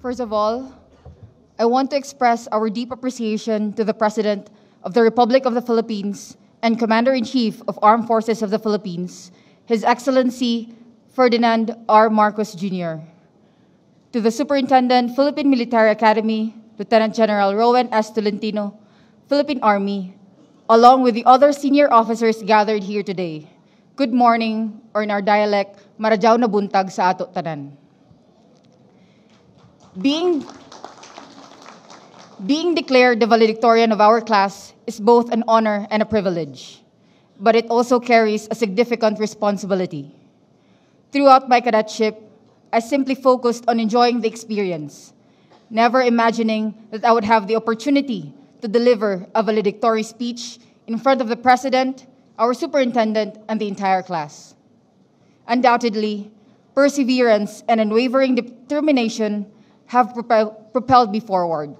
First of all, I want to express our deep appreciation to the President of the Republic of the Philippines and Commander-in-Chief of Armed Forces of the Philippines, His Excellency Ferdinand R. Marcos Jr., to the Superintendent, Philippine Military Academy, Lieutenant General Rowan S. Tolentino, Philippine Army, along with the other senior officers gathered here today. Good morning, or in our dialect, Maradyaw na buntag sa ato tanan. Being declared the valedictorian of our class is both an honor and a privilege, but it also carries a significant responsibility. Throughout my cadetship, I simply focused on enjoying the experience, never imagining that I would have the opportunity to deliver a valedictory speech in front of the President, our superintendent, and the entire class. Undoubtedly, perseverance and unwavering determination have propelled me forward.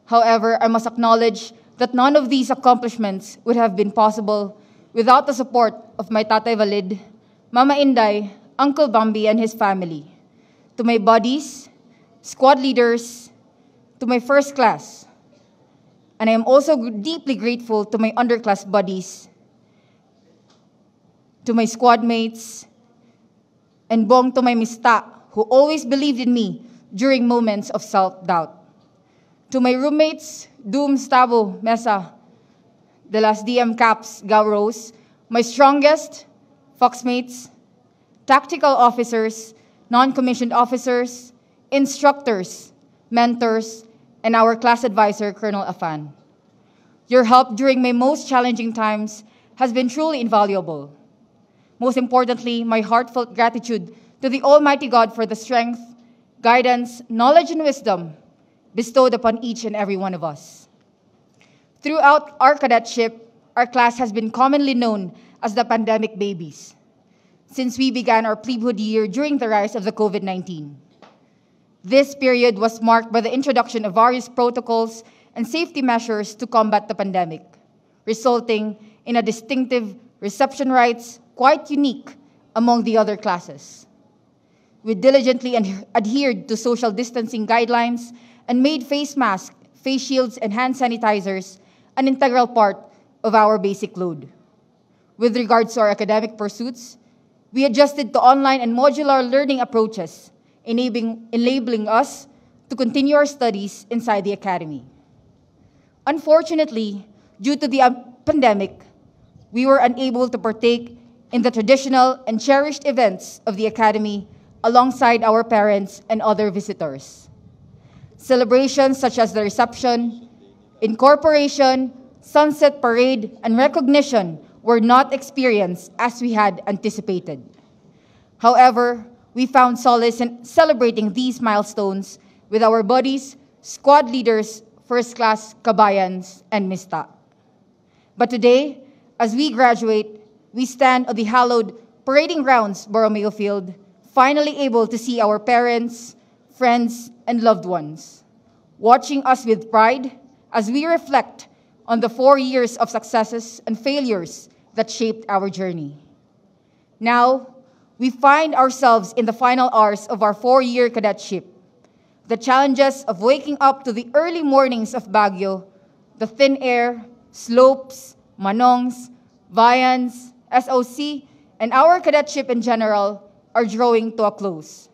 However, I must acknowledge that none of these accomplishments would have been possible without the support of my Tatay Valid, Mama Inday, Uncle Bambi, and his family, to my buddies, squad leaders, to my first class. And I am also deeply grateful to my underclass buddies, to my squad mates, and bong to my mista, who always believed in me during moments of self-doubt. To my roommates, Doom, Stavo, Mesa, the last DM Caps, Gauros, my strongest, Foxmates, tactical officers, non-commissioned officers, instructors, mentors, and our class advisor, Colonel Afan. Your help during my most challenging times has been truly invaluable. Most importantly, my heartfelt gratitude to the Almighty God for the strength, guidance, knowledge, and wisdom bestowed upon each and every one of us. Throughout our cadetship, our class has been commonly known as the pandemic babies, since we began our plebehood year during the rise of the COVID-19. This period was marked by the introduction of various protocols and safety measures to combat the pandemic, resulting in a distinctive reception rites quite unique among the other classes. We diligently adhered to social distancing guidelines and made face masks, face shields, and hand sanitizers an integral part of our basic load. With regards to our academic pursuits, we adjusted to online and modular learning approaches, enabling us to continue our studies inside the academy. Unfortunately, due to the pandemic, we were unable to partake in the traditional and cherished events of the academy alongside our parents and other visitors. Celebrations such as the reception, incorporation, sunset parade, and recognition were not experienced as we had anticipated. However, we found solace in celebrating these milestones with our buddies, squad leaders, first class kabayans, and mista. But today, as we graduate, we stand on the hallowed parading grounds, Borromeo Field, finally able to see our parents, friends, and loved ones, watching us with pride as we reflect on the 4 years of successes and failures that shaped our journey. Now, we find ourselves in the final hours of our 4-year cadetship. The challenges of waking up to the early mornings of Baguio, the thin air, slopes, manongs, viands, SOC, and our cadetship in general are drawing to a close.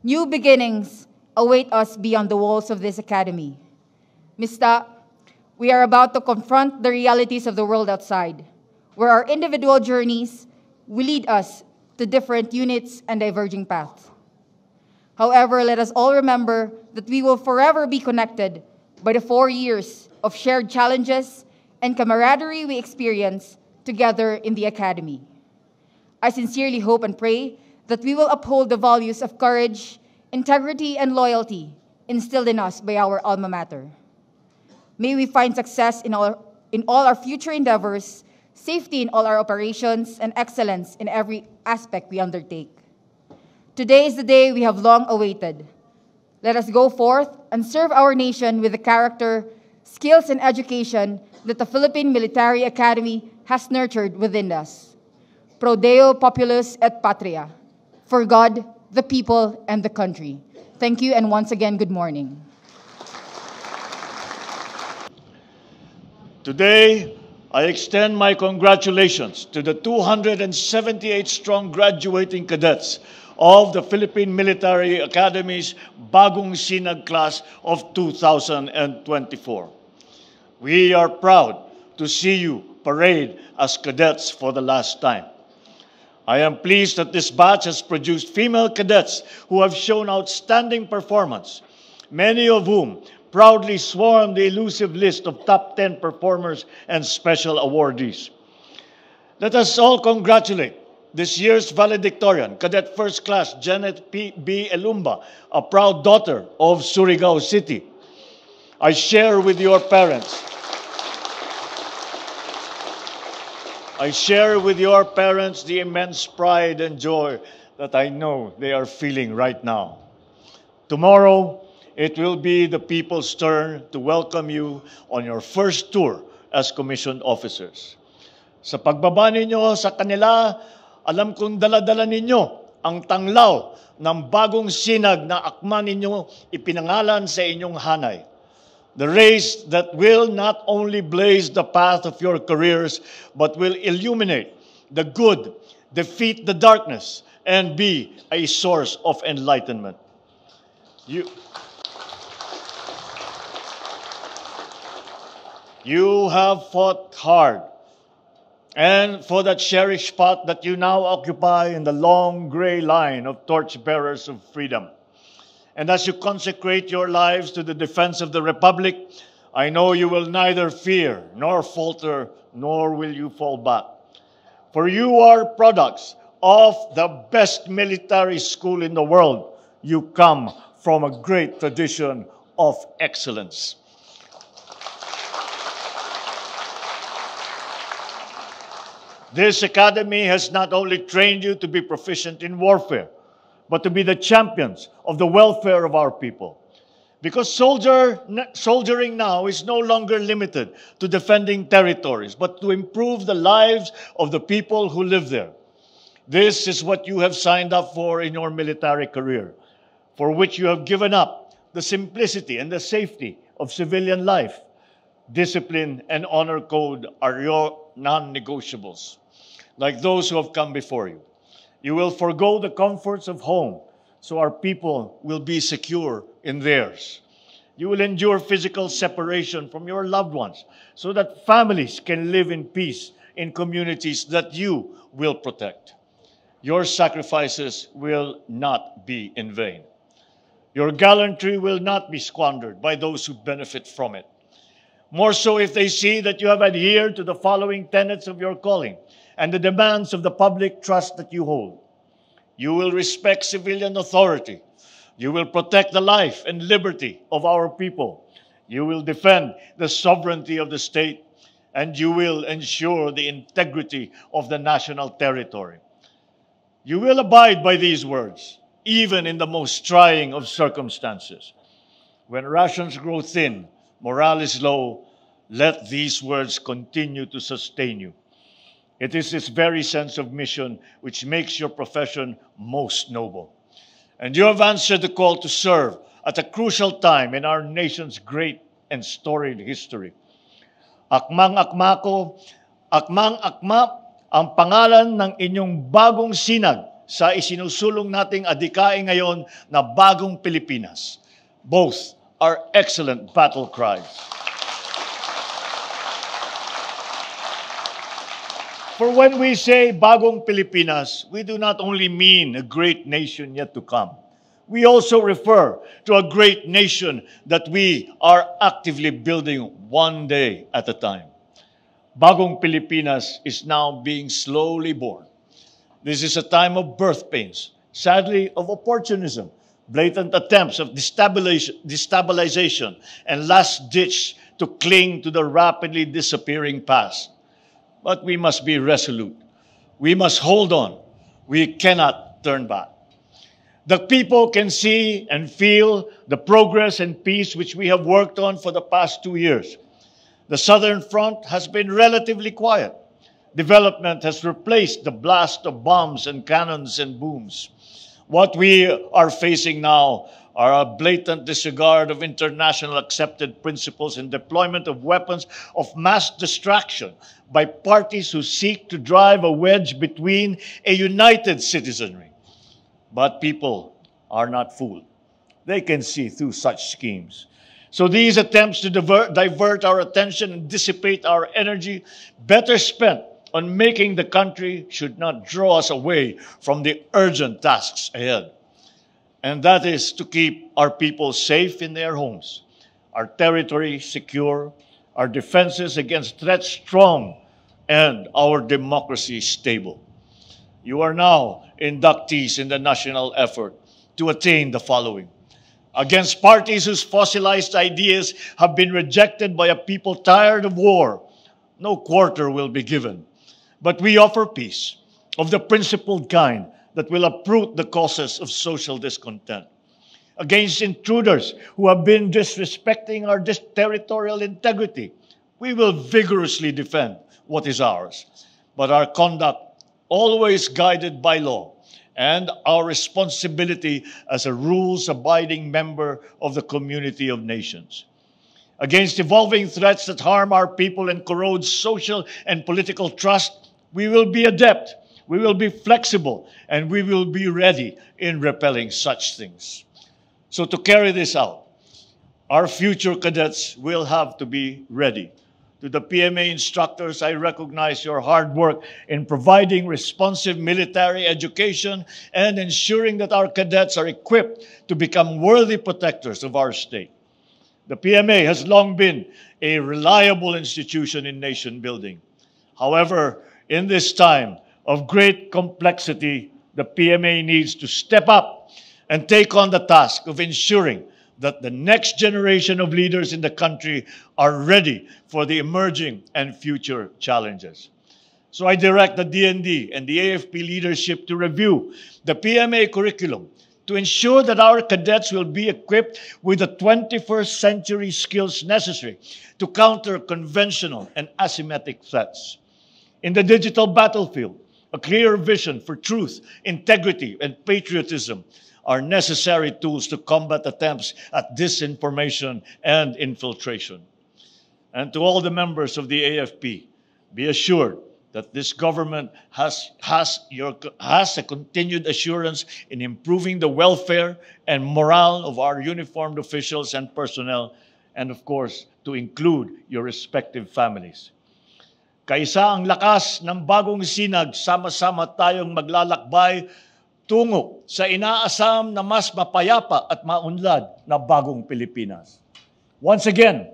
New beginnings await us beyond the walls of this academy. Mista, we are about to confront the realities of the world outside, where our individual journeys will lead us to different units and diverging paths. However, let us all remember that we will forever be connected by the 4 years of shared challenges and camaraderie we experience together in the academy. I sincerely hope and pray that we will uphold the values of courage, integrity, and loyalty instilled in us by our alma mater. May we find success in all our future endeavors, safety in all our operations, and excellence in every aspect we undertake. Today is the day we have long awaited. Let us go forth and serve our nation with the character, skills, and education that the Philippine Military Academy has nurtured within us. Pro Deo Populus et Patria. For God, the people, and the country. Thank you, and once again, good morning. Today, I extend my congratulations to the 278-strong graduating cadets of the Philippine Military Academy's Bagong Sinag class of 2024. We are proud to see you parade as cadets for the last time. I am pleased that this batch has produced female cadets who have shown outstanding performance, many of whom proudly swarm the elusive list of top 10 performers and special awardees. Let us all congratulate this year's valedictorian, Cadet First Class Janet B. Elumba, a proud daughter of Surigao City. I share with your parents the immense pride and joy that I know they are feeling right now. Tomorrow, it will be the people's turn to welcome you on your first tour as commissioned officers. Sa pagbaba ninyo sa kanila, alam kong dala-dala ninyo ang tanglaw ng bagong sinag na akma ninyo ipinangalan sa inyong hanay. The race that will not only blaze the path of your careers, but will illuminate the good, defeat the darkness, and be a source of enlightenment. You have fought hard, and for that cherished spot that you now occupy in the long gray line of torchbearers of freedom. And as you consecrate your lives to the defense of the Republic, I know you will neither fear nor falter, nor will you fall back. For you are products of the best military school in the world. You come from a great tradition of excellence. This academy has not only trained you to be proficient in warfare, but to be the champions of the welfare of our people. Because soldiering now is no longer limited to defending territories, but to improve the lives of the people who live there. This is what you have signed up for in your military career, for which you have given up the simplicity and the safety of civilian life. Discipline and honor code are your non-negotiables, like those who have come before you. You will forego the comforts of home so our people will be secure in theirs. You will endure physical separation from your loved ones so that families can live in peace in communities that you will protect. Your sacrifices will not be in vain. Your gallantry will not be squandered by those who benefit from it. More so if they see that you have adhered to the following tenets of your calling and the demands of the public trust that you hold. You will respect civilian authority. You will protect the life and liberty of our people. You will defend the sovereignty of the state, and you will ensure the integrity of the national territory. You will abide by these words, even in the most trying of circumstances. When rations grow thin, morale is low, let these words continue to sustain you. It is this very sense of mission which makes your profession most noble. And you have answered the call to serve at a crucial time in our nation's great and storied history. Akmang-akma ang pangalan ng inyong bagong sinag sa isinusulong nating adikain ngayon na Bagong Pilipinas. Both are excellent battle cries. For when we say Bagong Pilipinas, we do not only mean a great nation yet to come. We also refer to a great nation that we are actively building one day at a time. Bagong Pilipinas is now being slowly born. This is a time of birth pains, sadly of opportunism, blatant attempts of destabilization, and last ditch to cling to the rapidly disappearing past. But we must be resolute. We must hold on. We cannot turn back. The people can see and feel the progress and peace which we have worked on for the past 2 years. The Southern Front has been relatively quiet. Development has replaced the blast of bombs and cannons and booms. What we are facing now are a blatant disregard of international accepted principles and deployment of weapons of mass destruction by parties who seek to drive a wedge between a united citizenry. But people are not fooled. They can see through such schemes. So these attempts to divert our attention and dissipate our energy, better spent on making the country, should not draw us away from the urgent tasks ahead. And that is to keep our people safe in their homes, our territory secure, our defenses against threats strong, and our democracy stable. You are now inductees in the national effort to attain the following. Against parties whose fossilized ideas have been rejected by a people tired of war, no quarter will be given. But we offer peace of the principled kind that will uproot the causes of social discontent. Against intruders who have been disrespecting our territorial integrity, we will vigorously defend what is ours, but our conduct always guided by law and our responsibility as a rules-abiding member of the community of nations. Against evolving threats that harm our people and corrode social and political trust, we will be adept, we will be flexible, and we will be ready in repelling such things. So to carry this out, our future cadets will have to be ready. To the PMA instructors, I recognize your hard work in providing responsive military education and ensuring that our cadets are equipped to become worthy protectors of our state. The PMA has long been a reliable institution in nation building. However, in this time of great complexity, the PMA needs to step up and take on the task of ensuring that the next generation of leaders in the country are ready for the emerging and future challenges. So I direct the DND and the AFP leadership to review the PMA curriculum to ensure that our cadets will be equipped with the 21st century skills necessary to counter conventional and asymmetric threats. In the digital battlefield, a clear vision for truth, integrity, and patriotism are necessary tools to combat attempts at disinformation and infiltration. And to all the members of the AFP, be assured that this government has a continued assurance in improving the welfare and morale of our uniformed officials and personnel, and of course, to include your respective families. Kaisa ang lakas ng bagong sinag, sama-sama tayong maglalakbay tungo sa inaasam na mas mapayapa at maunlad na bagong Pilipinas. Once again,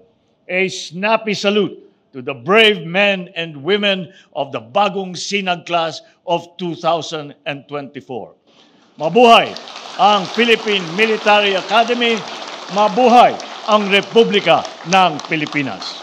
a snappy salute to the brave men and women of the bagong Sinag class of 2024. Mabuhay ang Philippine Military Academy, mabuhay ang Republika ng Pilipinas.